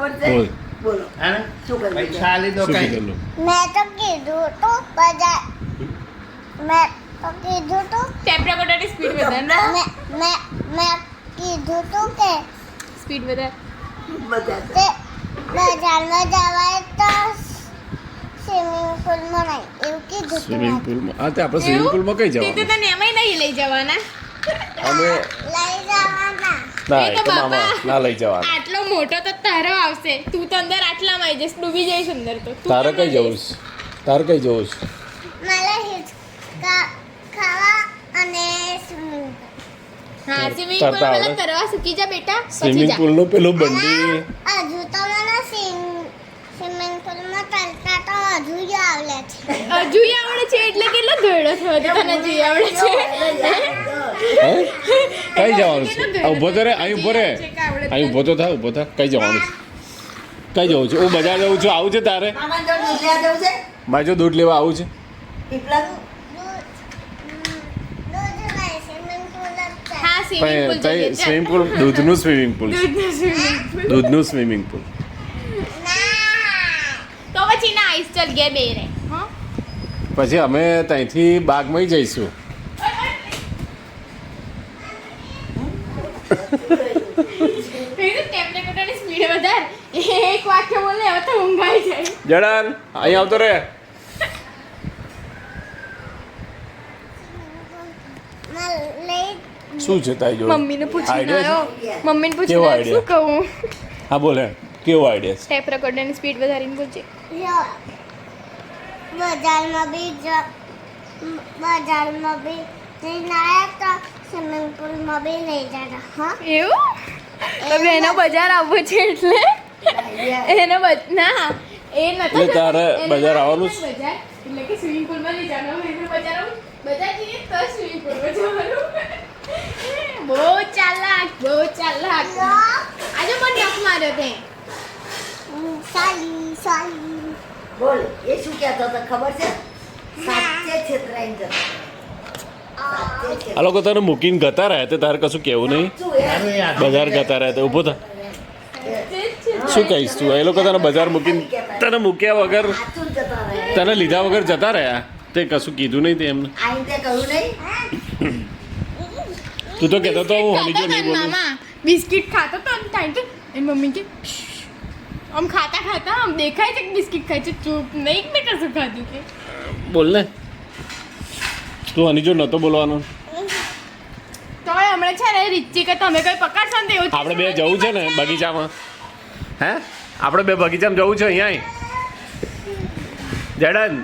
ખબર છે બોલો હે શું કર્યું ભાઈ ચાલી દો કઈ મેં તો કીધું તો બજાર મેં તો કીધું તો ટેપ રેકોર્ડરની સ્પીડ વધારે ને મેં કીધું તો કે સ્પીડ વધારે બધા તે બજારમાં જવાય તો સ્વિમિંગ પુલમાં નહીં એવું કીધું તું સ્વિમિંગ મેં. પુલમાં હા તે આપણે સ્વિમિંગ પુલમાં કઈ તે તો જવાનું તને એમાંય નહીં લઈ જવાના અમે લઈ જવાના ના એ એ તો તો મામા બાપા. ના લઈ જવાના આટલો મોટો તો તારો આવશે તું તો અંદર આટલામાં આવી જઈશ ડૂબી જઈશ અંદર તો તું તારે કેમ કઈ ના જવું જઈશ? છે તારે કઈ જવું છે મારે હિચકા ખાવા અને સ્વિમિંગ હા સ્વિમિંગ તરતા પુલ પેલા આવડે? તરવા શીખી જા બેટા પછી સ્વિમિંગ જા પુલનો પેલો બંડી હજુ તો મને સ્વિમિંગ પુલમાં તરતા તો હજુ જ આવડે છે હજુ આવડે છે એટલે કેટલો ગયડો થયો તો તને હજુ આવડે છે હે કઈ જવાનું છે આ ઊભો તો રે અહીં ઊભો રે છે કે આવડે અહીં ઊભો તો થા ઊભો થા કઈ જવાનું છે કઈ જવું છે હું બજાર જવું છું આવું છે તારે મામા જો દૂધ લેવા જવું છે બાજુ દૂધ લેવા આવું છે પીપળા હા સ્વિમિંગ પુલ જોઈએ છે સ્વિમિંગ પુલ દૂધનું સ્વિમિંગ પુલ છે દૂધનું swimming pool. દૂધનું સ્વિમિંગ પુલ તો પછી ના આઈસ ચલ ગયા બે રે હા પછી અમે ત્યાંથી બાગમાં જઈશું ટેપ રેકોર્ડરની સ્પીડ વધાર એક વાક્ય બોલે હવે તો ઊંઘાઈ જાય જડાન અહીં આવતો રે શું છે તારી જોડે મમ્મીને પૂછીને Idea આવ્યો મમ્મીને કેવો પૂછીને આવ્યો, idea? શું કહું હા બોલે કેવો આઈડિયા છે ટેપ રેકોર્ડરની સ્પીડ વધારીને પૂછે બજારમાં બી બજારમાં બી જઈને આવ્યા તો સ્વિમિંગ પુલમાં બી લઈ જતા હા એવું તો એનો બજાર આવવો છે એટલે એનો ના એ નતો એટલે તારે બજાર આવવાનું છે? બજાર એટલે કે સ્વિમિંગ પુલમાં નહીં જવાનું એનો બજાર આવું બજાર જઈએ તો સ્વિમિંગ પુલમાં જવાનું બહુ ચાલાક આજે પણ ડક માર્યો તે સાલી બોલ એ શું કહેતો હતો ખબર છે સાચે છેતરાઈ જતો સાચે છે આ લોકો તને મૂકીને ગતા રહ્યા તે તારે કશું કેવું નહીં શું યાર બજાર ગતા રહ્યા તે ઊભો થા શું કહીશ તું એ લોકો તને બજાર મૂકીને તને મૂક્યા વગર સાચું જ જતા રહે તને લીધા વગર જતા રહ્યા તે કશું કીધું નહીં તે એમને આઈને તે કહ્યું નહીં તું તો કહેતો તો હું હમીજો નહીં બોલું મામા બિસ્કિટ ખાતો તો ટાઈમ તો એની મમ્મી કે આમ ખાતા આમ દેખાય છે કે બિસ્કિટ ખાય છે ચૂપ નહીં બેટા શું ખાધું કે બોલ ને તું હનીજો નહોતો બોલવાનો તો હમણાં છે ને રીચી કે તમે કઈ પકડશો ને તો એવું આપણે બે જવું છે ને બગીચામાં હે આપણે બે બગીચામાં જવું છે અહીંયા જડન